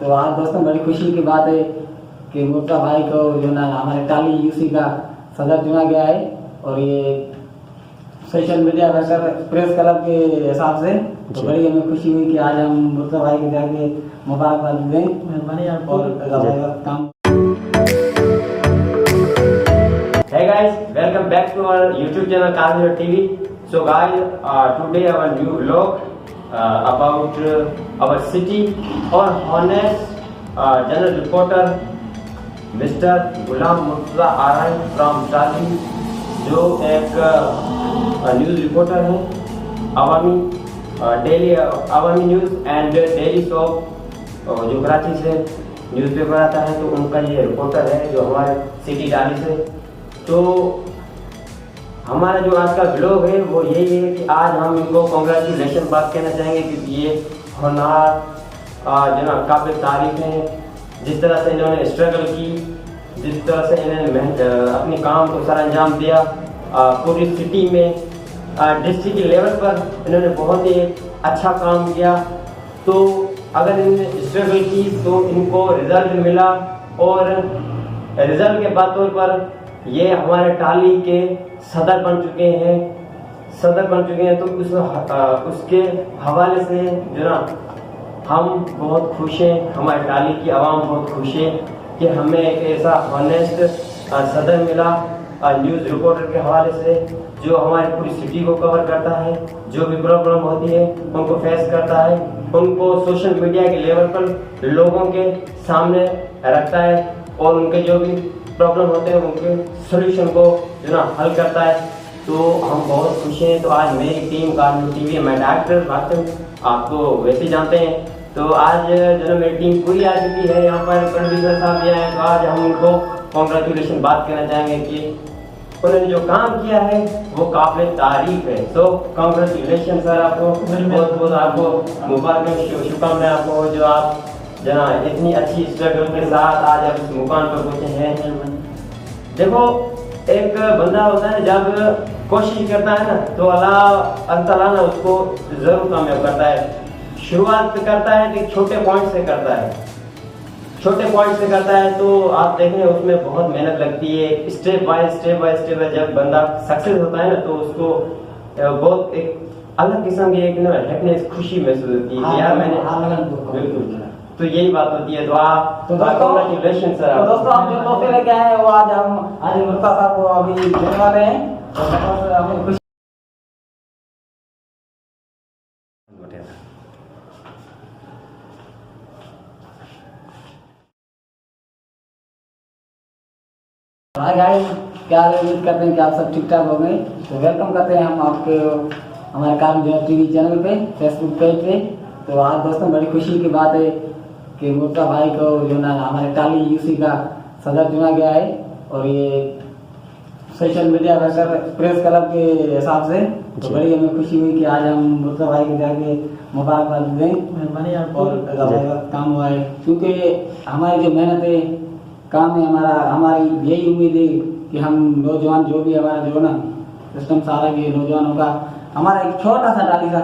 तो आज दोस्तों बड़ी खुशी की बात है कि मुर्तज़ा भाई को जो ना हमारे टाली यूसी का सदर चुना गया है और ये social media worker press club के हिसाब से तो बड़ी हमें खुशी हुई कि आज हम मुर्तज़ा भाई को जाके मुबारकबाद दें। मेहरबानी और काम। Hey guys, welcome back to our YouTube channel Kazir TV. So guys, today our new vlog about our city or honest general reporter Mr. Ghulam Murtaza Arai from Tali, जो एक न्यूज़ रिपोर्टर है Awami daily Awami news and daily show जो कराची से newspaper आता है, तो उनका ये रिपोर्टर है जो हमारे सिटी टाली से। तो हमारा जो आज का व्लॉग है वो यही है कि आज हम इनको कॉन्ग्रेचुलेशन बात कहना चाहेंगे क्योंकि ये होनहार जो ना काबिल तारीफ हैं। जिस तरह से इन्होंने स्ट्रगल की, जिस तरह से इन्होंने अपने काम को सर अंजाम दिया पूरी सिटी में, डिस्ट्रिक्ट लेवल पर इन्होंने बहुत ही अच्छा काम किया। तो अगर इन्होंने स्ट्रगल की तो इनको रिजल्ट मिला और रिजल्ट के बाद तौर पर ये हमारे टाली के सदर बन चुके हैं। तो उसके हवाले से जो ना हम बहुत खुश हैं, हमारे टाली की आवाम बहुत खुश है कि हमें एक ऐसा ऑनेस्ट सदर मिला न्यूज़ रिपोर्टर के हवाले से, जो हमारी पूरी सिटी को कवर करता है, जो भी प्रॉब्लम होती है उनको फेस करता है, उनको सोशल मीडिया के लेवल पर लोगों के सामने रखता है और उनके जो भी प्रॉब्लम होते हैं उनके सोल्यूशन को जो ना हल करता है। तो हम बहुत खुश हैं। तो आज मेरी टीम काजल टीवी में डॉक्टर बातन आपको वैसे जानते हैं, तो आज जो ना मेरी टीम पूरी आ चुकी है। यहाँ पर प्रोड्यूसर साहब भी आए, तो आज हम उनको कॉन्ग्रेचुलेशन बात करना चाहेंगे कि उन्होंने जो काम किया है वो काबिल तारीफ है। सो कॉन्ग्रेचुलेशन सर, आपको बहुत बहुत आपको मुबारक, शुभकामनाएं आपको जो आप जना इतनी अच्छी स्ट्रगल के साथ आज आप इस मुकाम पर पहुंचे हैं। देखो एक बंदा होता है जब कोशिश करता है ना तो अल्लाह ताला ना उसको जरूर कामयाब करता है। शुरुआत करता है कि छोटे पॉइंट से करता है, तो आप देखें उसमें बहुत मेहनत लगती है। स्टेप बाय स्टेप जब बंदा सक्सेस होता है ना तो उसको बहुत एक अलग किस्म की एक हैप्पीनेस, खुशी महसूस होती है। यार मैंने बिल्कुल, तो यही बात होती है। तो आप कॉन्ग्रेचुलेशन सर। तो दोस्तों हम जो तोहफे लेके आए हैं वो आज मुर्तज़ा साहब को अभी देने वाले हैं। तो हमें खुशी गाइस, क्या उम्मीद करते हैं कि आप सब ठीक ठाक हो गए। तो वेलकम करते हैं हम आपके हमारे काजल टीवी चैनल पे, फेसबुक पेज पे। तो आज दोस्तों बड़ी खुशी की बात है कि मुर्तज़ा भाई को जो ना हमारे टाली यूसी का सदर चुना गया है और ये social media worker press club के हिसाब से तो बड़ी हमें खुशी हुई कि आज हम मुर्तज़ा भाई को जाके मुबारकबाद दें। मेहरबानी और काम हुआ है क्योंकि हमारी जो मेहनत है, काम है हमारी यही उम्मीद है कि हम नौजवान जो भी हमारा जो ना सिस्टम सारा भी नौजवानों का, हमारा एक छोटा सा टाली का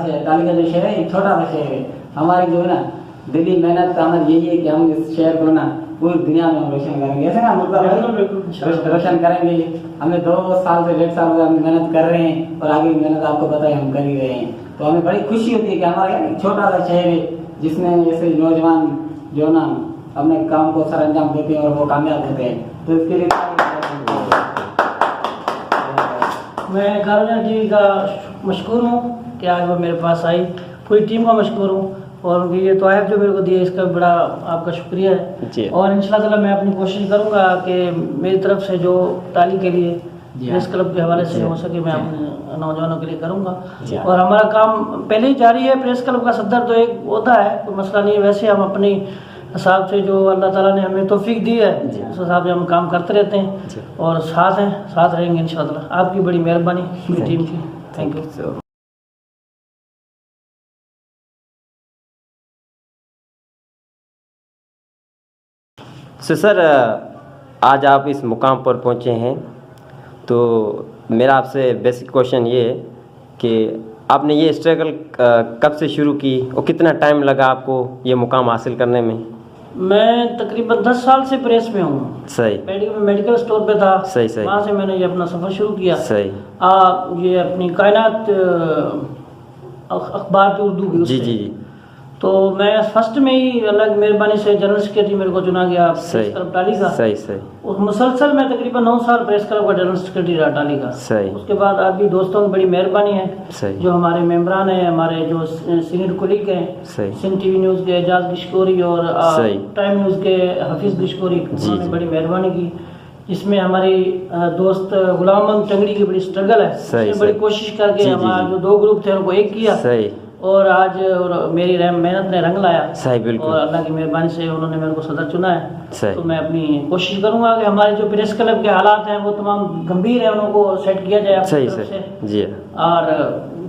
जो शहर है, एक छोटा सा शहर है। हमारी जो है ना दिली मेहनत हमारी यही है कि हम इस शहर को ना पूरी दुनिया में हम रोशन करेंगे। ऐसे ना मुर्तज़ा रोशन करेंगे। हमें 2 साल से 1.5 साल हम मेहनत कर रहे हैं और आगे मेहनत आपको पता है हम कर ही रहे हैं। तो हमें बड़ी खुशी होती है कि हमारा एक छोटा सा शहर है जिसमें ऐसे नौजवान जो ना अपने काम को सर अंजाम देते हैं और वो कामयाब होते हैं। तो इसके लिए मैं काजल टीवी का मशकूर हूँ कि आज वो मेरे पास आई। पूरी टीम का मशकूर हूँ और उनकी ये तोहफ़ जो मेरे को दिए इसका बड़ा आपका शुक्रिया है। और इंशाल्लाह मैं अपनी कोशिश करूँगा कि मेरी तरफ से जो ताली के लिए प्रेस क्लब के हवाले से हो सके मैं अपने नौजवानों के लिए करूँगा। और हमारा काम पहले ही जारी है। प्रेस क्लब का सदर तो एक होता है, कोई मसला नहीं है। वैसे हम अपनी हिसाब से जो अल्लाह ताला ने हमें तौफीक दी है उस हिसाब से हम काम करते रहते हैं और साथ रहेंगे इंशाल्लाह। आपकी बड़ी मेहरबानी पूरी टीम की, थैंक यू। सो सर, आज आप इस मुकाम पर पहुंचे हैं, तो मेरा आपसे बेसिक क्वेश्चन ये है कि आपने ये स्ट्रगल कब से शुरू की और कितना टाइम लगा आपको ये मुकाम हासिल करने में? मैं तकरीबन 10 साल से प्रेस में हूँ। सही। मेडिकल स्टोर पे था। सही सही। वहाँ से मैंने ये अपना सफ़र शुरू किया। सही। ये अपनी कायनात अखबार की उर्दू की जी जी जी। तो मैं फर्स्ट में ही अल्लाह की मेहरबानी से जनरल सेक्रेटरी मेरे को चुना गया प्रेस क्लब टाली का। सही सही। और मुसलसल मैं तकरीबन 9 साल प्रेस क्लब का जनरल सेक्रेटरी रहा टाली का। सही। उसके बाद अभी दोस्तों की बड़ी मेहरबानी है। सही। जो हमारे मेम्बरान हैं, हमारे जो सीनियर कुलीग हैं, सही। सिंध टीवी न्यूज़ के एजाज गिशकोरी और टाइम न्यूज़ के हफीज़ गिशकोरी, उन्होंने बड़ी मेहरबानी की। जिसमें हमारी दोस्त गुलाम मोहम्मद टंगड़ी की बड़ी स्ट्रगल है। सही। बड़ी कोशिश करके हमारा जो 2 ग्रुप थे उनको एक किया। सही। और आज मेरी मेहनत ने रंग लाया। सही बिल्कुल। और अल्लाह की मेहरबानी से उन्होंने मेरे को सदर चुना है। सही। तो मैं अपनी कोशिश करूंगा कि हमारे जो प्रेस क्लब के हालात हैं वो तमाम गंभीर है, उनको सेट किया जाए अपनी तरफ से। जी। और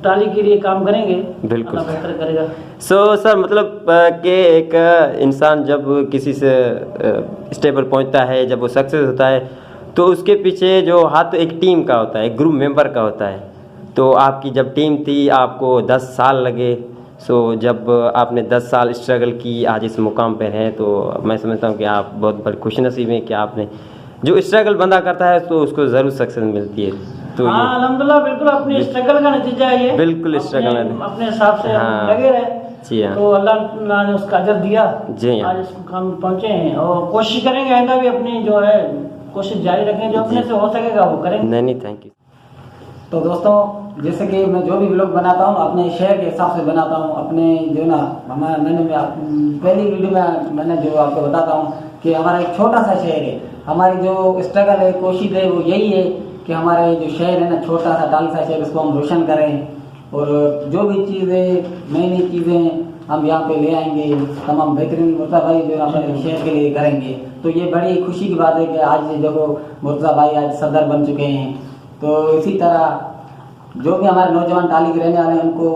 टाली के लिए काम करेंगे, बिल्कुल अल्लाह बेहतर करेगा। सर मतलब कि एक इंसान जब किसी से स्टेबल पहुंचता है, जब वो सक्सेस होता है, तो उसके पीछे जो हाथ एक टीम का होता है, एक ग्रुप मेंबर का होता है। तो आपकी जब टीम थी, आपको 10 साल लगे। सो जब आपने 10 साल स्ट्रगल की, आज इस मुकाम पे हैं, तो मैं समझता हूँ कि आप बहुत बड़ी खुशनसीब हैं कि आपने जो स्ट्रगल बंदा करता है तो उसको ज़रूर सक्सेस मिलती है। तो हाँ अल्हम्दुलिल्लाह, बिल्कुल अपनी स्ट्रगल का नतीजा है ये। बिल्कुल स्ट्रगल है, अपने हिसाब से हाँ, लगे रहे। जी हाँ। तो अल्लाह ने उसका अजर दिया। जी हाँ। आज इस मुकाम पे पहुँचे हैं और कोशिश करेंगे आइंदा भी अपनी जो है कोशिश जारी रखें, जो अपने से हो सकेगा वो करेंगे। नहीं थैंक यू। तो दोस्तों, जैसे कि मैं जो भी व्लॉग बनाता हूँ अपने शहर के हिसाब से बनाता हूँ। अपने जो ना मैंने पहली वीडियो में मैंने जो आपको बताता हूँ कि हमारा एक छोटा सा शहर है। हमारी जो स्ट्रगल है, कोशिश है, वो यही है कि हमारे जो शहर है ना, छोटा सा टाली सा शहर, उसको हम रोशन करें। और जो भी चीज़ें, नई नई चीज़ें हम यहाँ पे ले आएंगे, तमाम बेहतरीन मुर्तज़ा भाई जो अपने शहर के लिए करेंगे। तो ये बड़ी खुशी की बात है कि आज देखो मुर्तज़ा भाई आज सदर बन चुके हैं। तो इसी तरह जो भी हमारे नौजवान टाली के रहने वाले हैं, उनको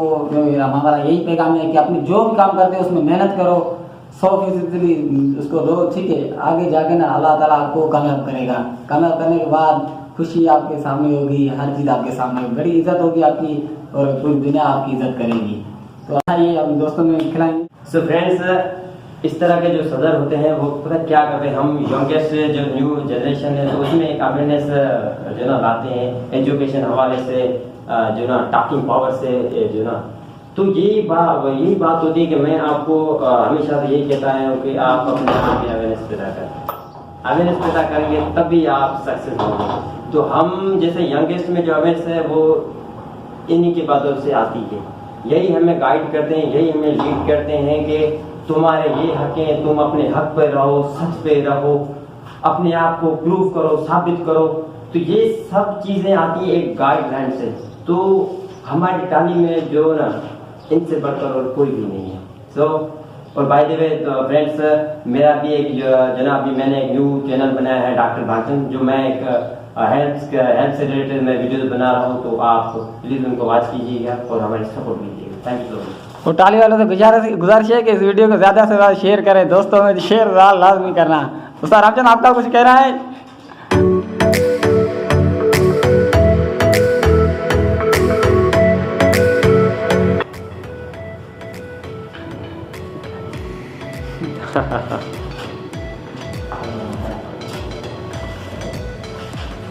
हमारा यही पैगाम है कि अपनी जो भी काम करते हैं उसमें मेहनत करो, 100% उसको दो, ठीक है। आगे जाके ना अल्लाह ताला आपको कामयाब करेगा। कामयाब करने के बाद खुशी आपके सामने होगी, हर चीज़ आपके सामने होगी, बड़ी इज्जत होगी आपकी और पूरी दुनिया आपकी इज्जत करेगी। तो आइए अब दोस्तों में खिलाएंगे। सो फ्रेंड्स, इस तरह के जो सदर होते हैं वो पता क्या करते हैं, हम यंगेस्ट जो न्यू जनरेशन है तो उसमें एक अवेयरनेस जो ना लाते हैं, एजुकेशन हवाले से, जो ना टॉकिंग पावर से, जो ना, तो यही बात होती है कि मैं आपको हमेशा से यही कहता है कि आप अपने आप की अवेयरनेस पैदा करें। अवेयरनेस पैदा करेंगे तभी आप सक्सेस होंगे। तो हम जैसे यंगेस्ट में जो अवेयरनेस है वो इन्हीं की बातों से आती है। यही हमें गाइड करते हैं, यही हमें लीड करते हैं कि तुम्हारे ये हक हैं, तुम अपने हक पे रहो, सच पे रहो, अपने आप को प्रूव करो, साबित करो। तो ये सब चीज़ें आती है एक गाइडलाइन से। तो हमारी टाली में जो ना, इनसे बढ़कर और कोई भी नहीं है। सो और बाय द वे फ्रेंड्स, मेरा भी एक जना अभी मैंने एक न्यू चैनल बनाया है डॉक्टर भाषण, जो मैं एक हेल्थ से रिलेटेड मैं वीडियोस बना रहा हूँ। तो आप प्लीज़ उनको वॉच कीजिएगा और हमारी सपोर्ट कीजिएगा। Thank you so much. और टाली वालों से गुजारिश है कि इस वीडियो को ज़्यादा से ज़्यादा शेयर करें। दोस्तों में शेयर लाजमी करना। उस्ताद रामचंद, आपका कुछ कहना है?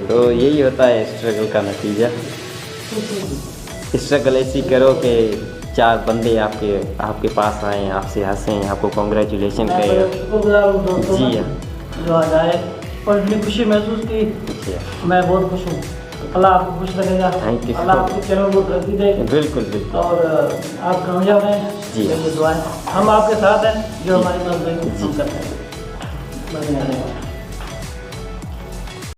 तो यही होता है स्ट्रगल का नतीजा। स्ट्रगल ऐसी करो कि 4 बंदे आपके पास आए, आपसे हंसें, आपको कॉन्ग्रेचुलेशन कहें। जी हाँ, जो आज आए और इतनी खुशी महसूस की, मैं बहुत खुश हूँ। अल्लाह आपको खुश रखेगा। Thank you. अल्लाह आपके चैनल को तरक्की दे। बिल्कुल बिल्कुल। और आप कामयाब हैं जी। ये दुआ है। हम आपके साथ हैं, जो हमारी मदद करते हैं।